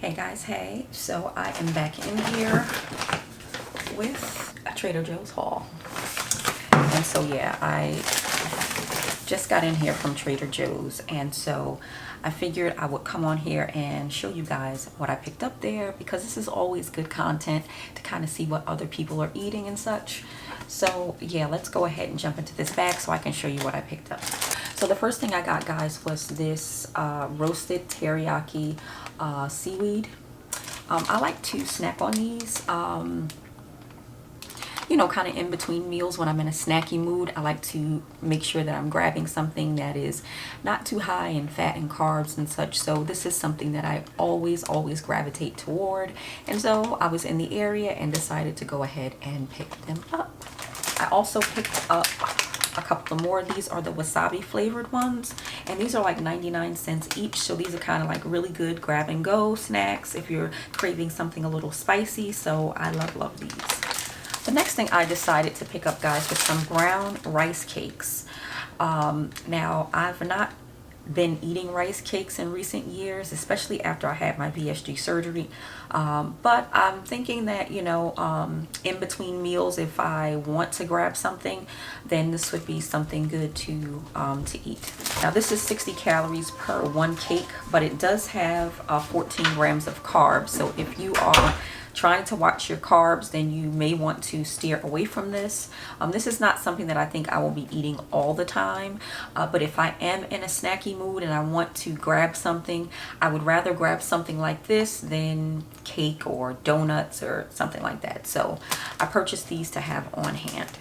Hey guys, hey. So I am back in here with a Trader Joe's haul. And so yeah, I just got in here from Trader Joe's, and so I figured I would come on here and show you guys what I picked up there, because this is always good content to kind of see what other people are eating and such. So yeah, let's go ahead and jump into this bag so I can show you what I picked up. So the first thing I got, guys, was this roasted teriyaki seaweed. I like to snack on these, you know, kind of in between meals when I'm in a snacky mood. I like to make sure that I'm grabbing something that is not too high in fat and carbs and such. So this is something that I always gravitate toward. And so I was in the area and decided to go ahead and pick them up. I also picked up a couple more. These are the wasabi flavored ones, and these are like 99 cents each. So these are kind of like really good grab and go snacks if you're craving something a little spicy. So I love these. The next thing I decided to pick up, guys, was some brown rice cakes. Now I've not been eating rice cakes in recent years, especially after I had my VSG surgery, but I'm thinking that, you know, in between meals, if I want to grab something, then this would be something good to eat. Now this is 60 calories per one cake, but it does have 14 grams of carbs. So if you are trying to watch your carbs, then you may want to steer away from this. This is not something that I think I will be eating all the time, but if I am in a snacky mood and I want to grab something, I would rather grab something like this than cake or donuts or something like that. So I purchased these to have on hand.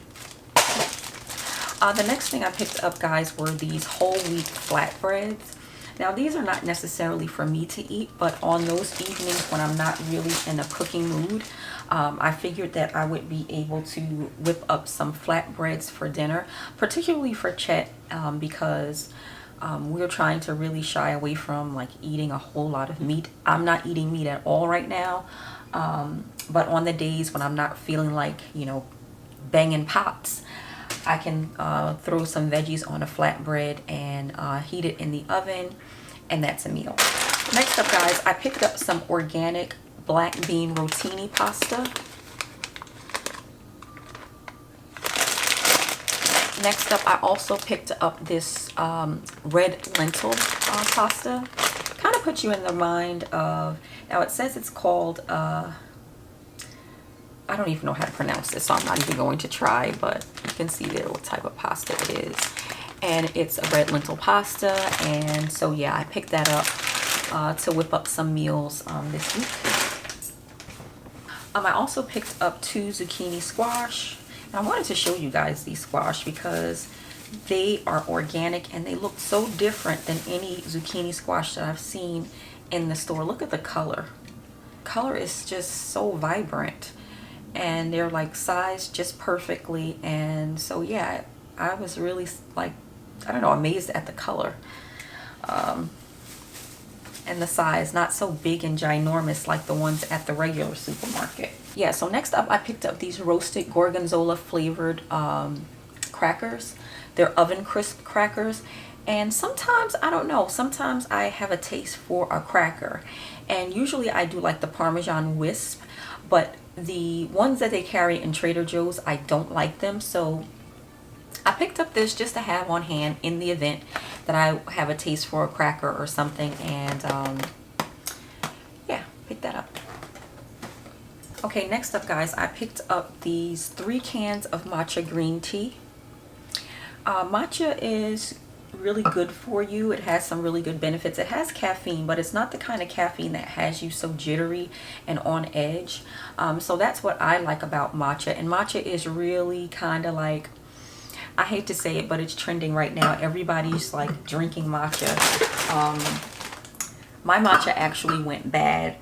The next thing I picked up, guys, were these whole wheat flatbreads. Now these are not necessarily for me to eat, but on those evenings when I'm not really in a cooking mood, I figured that I would be able to whip up some flatbreads for dinner, particularly for Chet, because we're trying to really shy away from like eating a whole lot of meat. I'm not eating meat at all right now, but on the days when I'm not feeling like, you know, banging pots, I can throw some veggies on a flatbread and heat it in the oven, and that's a meal. Next up, guys, I picked up some organic black bean rotini pasta. Next up, I also picked up this red lentil pasta. Kind of puts you in the mind of, now it says it's called, I don't even know how to pronounce this, so I'm not even going to try, but you can see there what type of pasta it is. And it's a red lentil pasta, and so yeah, I picked that up to whip up some meals this week. I also picked up 2 zucchini squash. And I wanted to show you guys these squash because they are organic and they look so different than any zucchini squash that I've seen in the store. Look at the color. Color is just so vibrant, and they're like sized just perfectly. And so yeah, I was really like, I don't know, amazed at the color and the size, not so big and ginormous like the ones at the regular supermarket. Yeah, so next up I picked up these roasted gorgonzola flavored crackers. They're oven crisp crackers, and sometimes, I don't know, sometimes I have a taste for a cracker, and usually I do like the Parmesan wisp, but the ones that they carry in Trader Joe's, I don't like them. So I picked up this just to have on hand in the event that I have a taste for a cracker or something, and yeah, pick that up. Okay, next up, guys, I picked up these 3 cans of matcha green tea. Matcha is really good for you. It has some really good benefits. It has caffeine, but it's not the kind of caffeine that has you so jittery and on edge. So that's what I like about matcha. And matcha is really kind of like, I hate to say it, but it's trending right now. Everybody's like drinking matcha. My matcha actually went bad,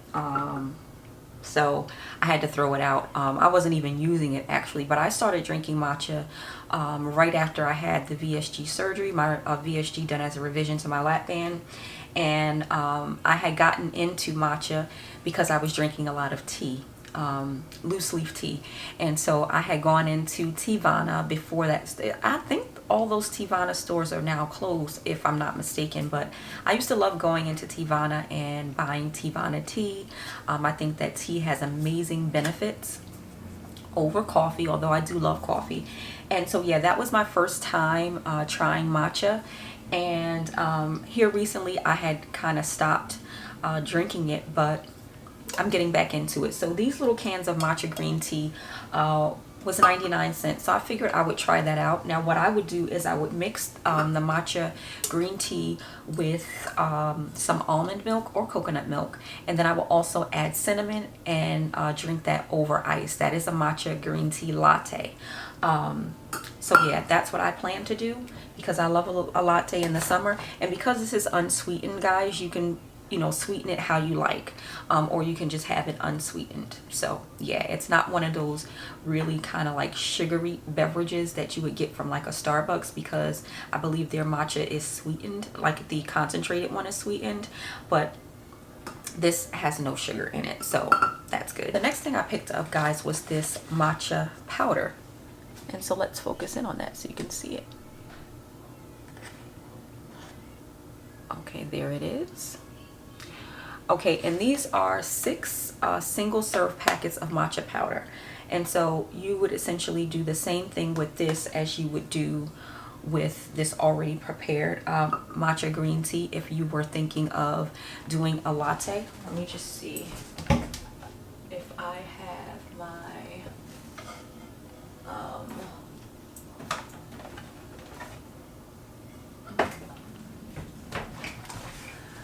so I had to throw it out. I wasn't even using it actually, but I started drinking matcha right after I had the VSG surgery, my VSG done as a revision to my lap band. And I had gotten into matcha because I was drinking a lot of tea. loose leaf tea. And so I had gone into Teavana before that. I think all those Teavana stores are now closed, if I'm not mistaken, but I used to love going into Teavana and buying Teavana tea. I think that tea has amazing benefits over coffee, although I do love coffee. And so yeah, that was my first time trying matcha. And here recently I had kind of stopped drinking it, but I'm getting back into it. So these little cans of matcha green tea was 99 cents. So I figured I would try that out. Now what I would do is I would mix the matcha green tea with some almond milk or coconut milk. And then I will also add cinnamon and drink that over ice. That is a matcha green tea latte. So yeah, that's what I plan to do because I love a latte in the summer. And because this is unsweetened, guys, you can sweeten it how you like, or you can just have it unsweetened. So yeah, it's not one of those really kind of like sugary beverages that you would get from like a Starbucks, because I believe their matcha is sweetened, like the concentrated one is sweetened, but this has no sugar in it, so that's good. The next thing I picked up, guys, was this matcha powder. And so let's focus in on that so you can see it. Okay, there it is. Okay, and these are 6 single serve packets of matcha powder. And so you would essentially do the same thing with this as you would do with this already prepared matcha green tea if you were thinking of doing a latte. Let me just see if I have my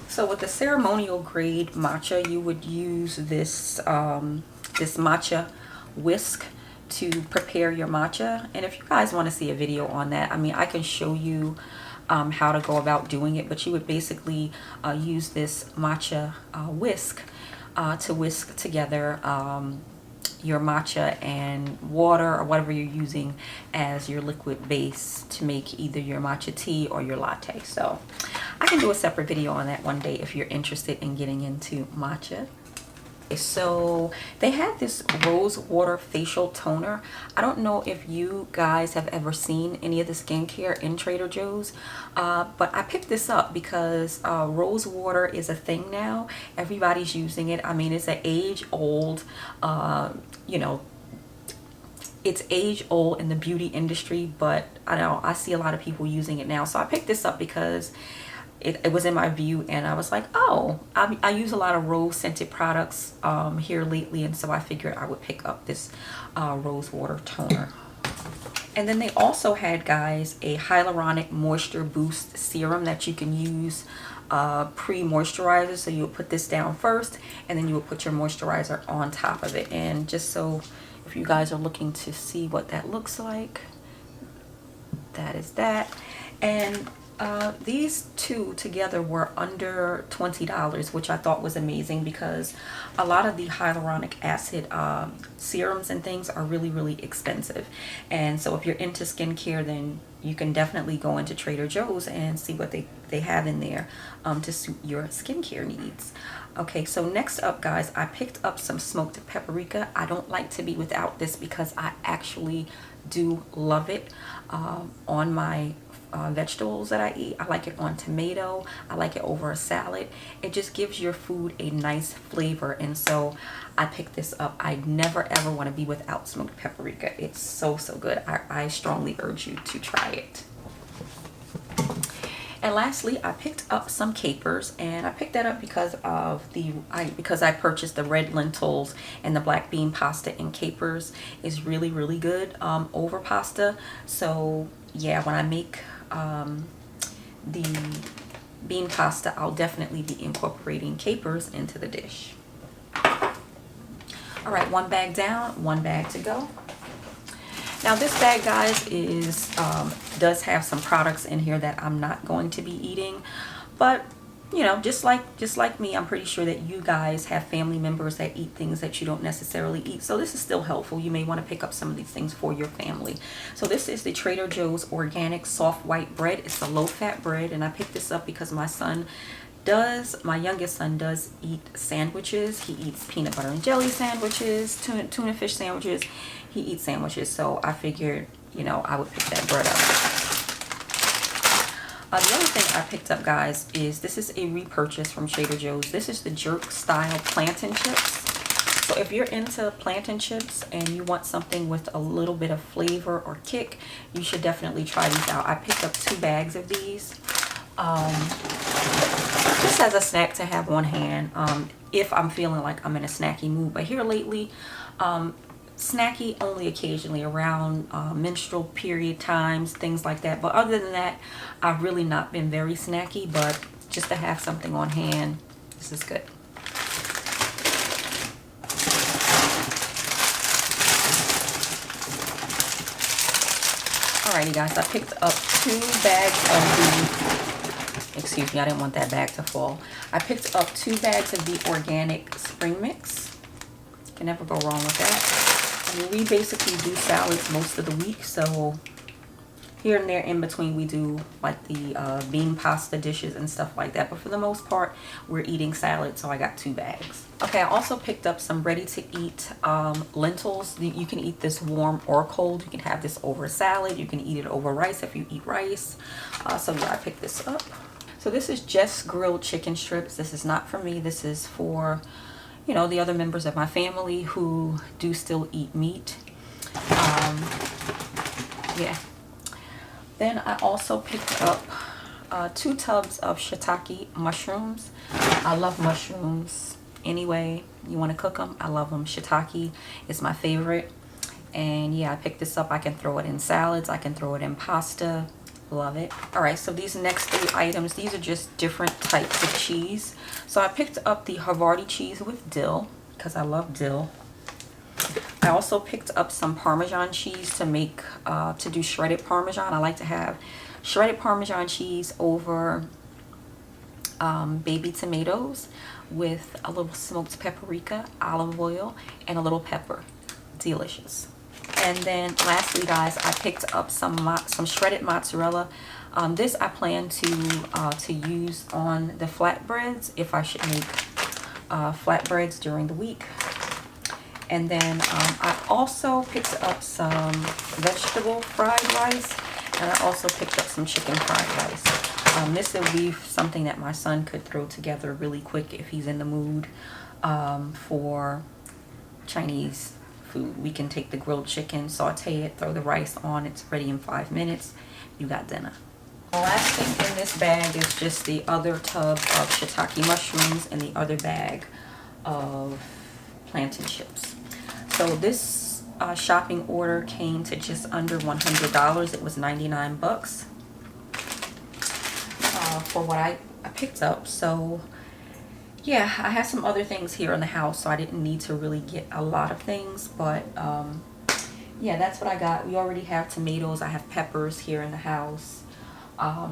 so with the ceremonial grade matcha, you would use this this matcha whisk to prepare your matcha. And if you guys want to see a video on that, I mean, I can show you how to go about doing it, but you would basically use this matcha whisk to whisk together your matcha and water or whatever you're using as your liquid base to make either your matcha tea or your latte. So I can do a separate video on that one day if you're interested in getting into matcha. So they had this rose water facial toner. I don't know if you guys have ever seen any of the skincare in Trader Joe's, but I picked this up because rose water is a thing now. Everybody's using it. I mean, it's an age-old, it's age-old in the beauty industry, but I see a lot of people using it now. So I picked this up because it was in my view, and I was like, oh, I use a lot of rose scented products here lately, and so I figured I would pick up this rose water toner. And then they also had, guys, a hyaluronic moisture boost serum that you can use pre-moisturizer. So you would put this down first, and then you would put your moisturizer on top of it. And just so if you guys are looking to see what that looks like, that is that. And these two together were under $20, which I thought was amazing because a lot of the hyaluronic acid serums and things are really, really expensive. And so if you're into skincare, then you can definitely go into Trader Joe's and see what they have in there to suit your skincare needs. Okay, so next up, guys, I picked up some smoked paprika. I don't like to be without this because I actually do love it on my vegetables that I eat. I like it on tomato. I like it over a salad. It just gives your food a nice flavor, and so I picked this up. I never ever want to be without smoked paprika. It's so good. I strongly urge you to try it. And lastly, I picked up some capers, and I picked that up because of because I purchased the red lentils and the black bean pasta, and capers is really, really good over pasta. So yeah, when I make the bean pasta, I'll definitely be incorporating capers into the dish. All right, one bag down, one bag to go. Now this bag, guys, does have some products in here that I'm not going to be eating, but you know, just like me, I'm pretty sure that you guys have family members that eat things that you don't necessarily eat. So this is still helpful. You may want to pick up some of these things for your family. So this is the Trader Joe's organic soft white bread. It's a low-fat bread, and I picked this up because my son my youngest son does eat sandwiches. He eats peanut butter and jelly sandwiches, tuna fish sandwiches. He eats sandwiches, so I figured, you know, I would pick that bread up. The other thing I picked up, guys, is this is a repurchase from Trader Joe's. This is the jerk style plantain chips. So if you're into plantain chips and you want something with a little bit of flavor or kick, you should definitely try these out. I picked up 2 bags of these. Just as a snack to have on hand if I'm feeling like I'm in a snacky mood. But here lately, snacky only occasionally around menstrual period times, things like that. But other than that, I've really not been very snacky, but just to have something on hand, this is good. Alrighty guys, I picked up 2 bags of the, excuse me, I didn't want that bag to fall. I picked up 2 bags of the organic spring mix. Can never go wrong with that. I mean, we basically do salads most of the week, so here and there in between we do like the bean pasta dishes and stuff like that, but for the most part we're eating salad, so I got 2 bags. Okay, I also picked up some ready to eat lentils. You can eat this warm or cold. You can have this over salad, you can eat it over rice if you eat rice. So yeah, I picked this up. So this is just grilled chicken strips. This is not for me, this is for, you know, the other members of my family who do still eat meat. Yeah. Then I also picked up 2 tubs of shiitake mushrooms. I love mushrooms anyway. You want to cook them, I love them. Shiitake is my favorite. And yeah, I picked this up. I can throw it in salads, I can throw it in pasta. Love it. Alright, so these next 3 items, these are just different types of cheese. So I picked up the Havarti cheese with dill because I love dill. I also picked up some Parmesan cheese to make, to do shredded Parmesan. I like to have shredded Parmesan cheese over baby tomatoes with a little smoked paprika, olive oil, and a little pepper. Delicious. And then lastly, guys, I picked up some shredded mozzarella. This I plan to use on the flatbreads if I should make flatbreads during the week. And then I also picked up some vegetable fried rice, and I also picked up some chicken fried rice. This will be something that my son could throw together really quick if he's in the mood for Chinese food. We can take the grilled chicken, saute it, throw the rice on, it's ready in 5 minutes. You got dinner. The last thing in this bag is just the other tub of shiitake mushrooms and the other bag of plantain chips. So this shopping order came to just under $100. It was 99 bucks for what I picked up. So yeah, I have some other things here in the house, so I didn't need to really get a lot of things, but yeah, that's what I got. We already have tomatoes, I have peppers here in the house.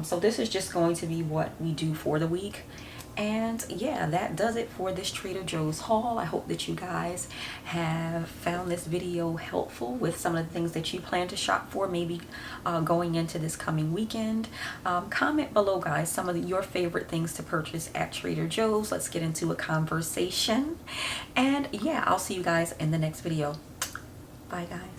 So this is just going to be what we do for the week. And yeah, that does it for this Trader Joe's haul. I hope that you guys have found this video helpful with some of the things that you plan to shop for, maybe going into this coming weekend. Comment below, guys, some of your favorite things to purchase at Trader Joe's. Let's get into a conversation. And yeah, I'll see you guys in the next video. Bye, guys.